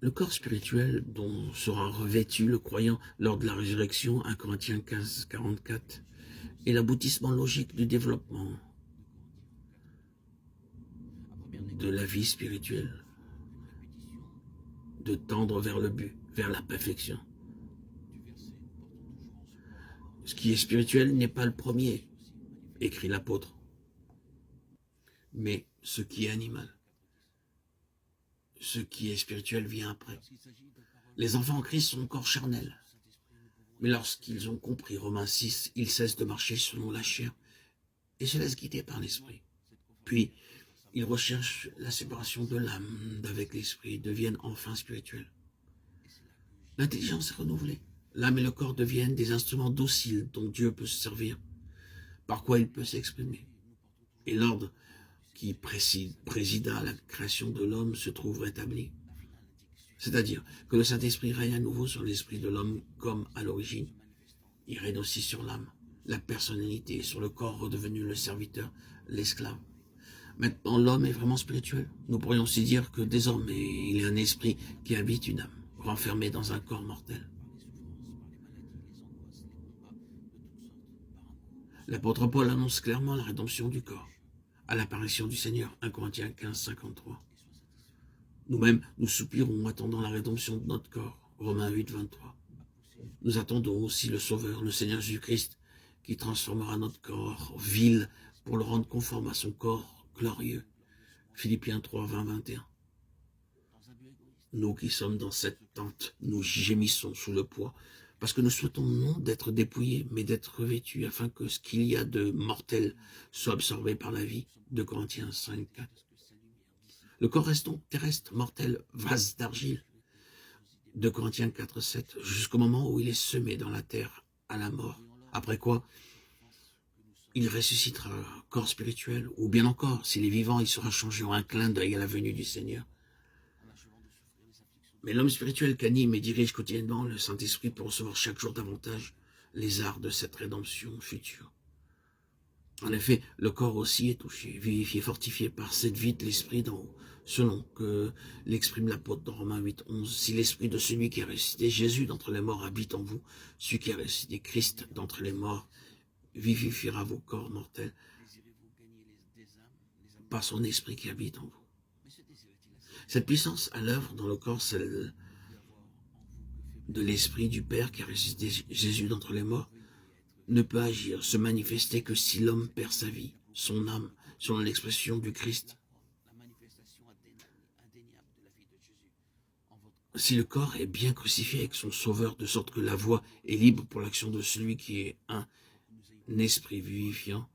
Le corps spirituel dont sera revêtu le croyant lors de la résurrection, 1 Corinthiens 15, 44, est l'aboutissement logique du développement de la vie spirituelle, de tendre vers le but, vers la perfection. Ce qui est spirituel n'est pas le premier, écrit l'apôtre, mais ce qui est animal. Ce qui est spirituel vient après. Les enfants en Christ sont encore charnels. Mais lorsqu'ils ont compris Romains 6, ils cessent de marcher selon la chair et se laissent guider par l'esprit. Puis, ils recherchent la séparation de l'âme d'avec l'esprit, deviennent enfin spirituels. L'intelligence est renouvelée. L'âme et le corps deviennent des instruments dociles dont Dieu peut se servir, par quoi il peut s'exprimer. Et l'ordre qui présida à la création de l'homme se trouve rétabli. C'est-à-dire que le Saint-Esprit règne à nouveau sur l'esprit de l'homme comme à l'origine. Il règne aussi sur l'âme, la personnalité, sur le corps redevenu le serviteur, l'esclave. Maintenant, l'homme est vraiment spirituel. Nous pourrions aussi dire que désormais, il est un esprit qui habite une âme, renfermée dans un corps mortel. L'apôtre Paul annonce clairement la rédemption du corps, à l'apparition du Seigneur, 1 Corinthiens 15, 53. Nous-mêmes, nous soupirons attendant la rédemption de notre corps, Romains 8, 23. Nous attendons aussi le Sauveur, le Seigneur Jésus-Christ, qui transformera notre corps vil pour le rendre conforme à son corps glorieux, Philippiens 3, 20, 21. Nous qui sommes dans cette tente, nous gémissons sous le poids, parce que nous souhaitons non d'être dépouillés, mais d'être revêtus, afin que ce qu'il y a de mortel soit absorbé par la vie, 2 Corinthiens 5, 4. Le corps reste donc terrestre, mortel, vase d'argile, 2 Corinthiens 4, 7, jusqu'au moment où il est semé dans la terre à la mort. Après quoi, il ressuscitera, corps spirituel, ou bien encore, s'il est vivant, il sera changé en un clin d'œil à la venue du Seigneur. Mais l'homme spirituel qu'anime et dirige quotidiennement le Saint-Esprit peut recevoir chaque jour davantage les arts de cette rédemption future. En effet, le corps aussi est touché, vivifié, fortifié par cette vie de l'Esprit d'en haut, selon que l'exprime l'apôtre dans Romains 8, 11. Si l'Esprit de celui qui a ressuscité Jésus d'entre les morts habite en vous, celui qui a ressuscité Christ d'entre les morts vivifiera vos corps mortels par son Esprit qui habite en vous. Cette puissance à l'œuvre dans le corps, celle de l'Esprit du Père qui a ressuscité Jésus d'entre les morts, ne peut agir, se manifester que si l'homme perd sa vie, son âme, selon l'expression du Christ. Si le corps est bien crucifié avec son Sauveur, de sorte que la voie est libre pour l'action de celui qui est un esprit vivifiant,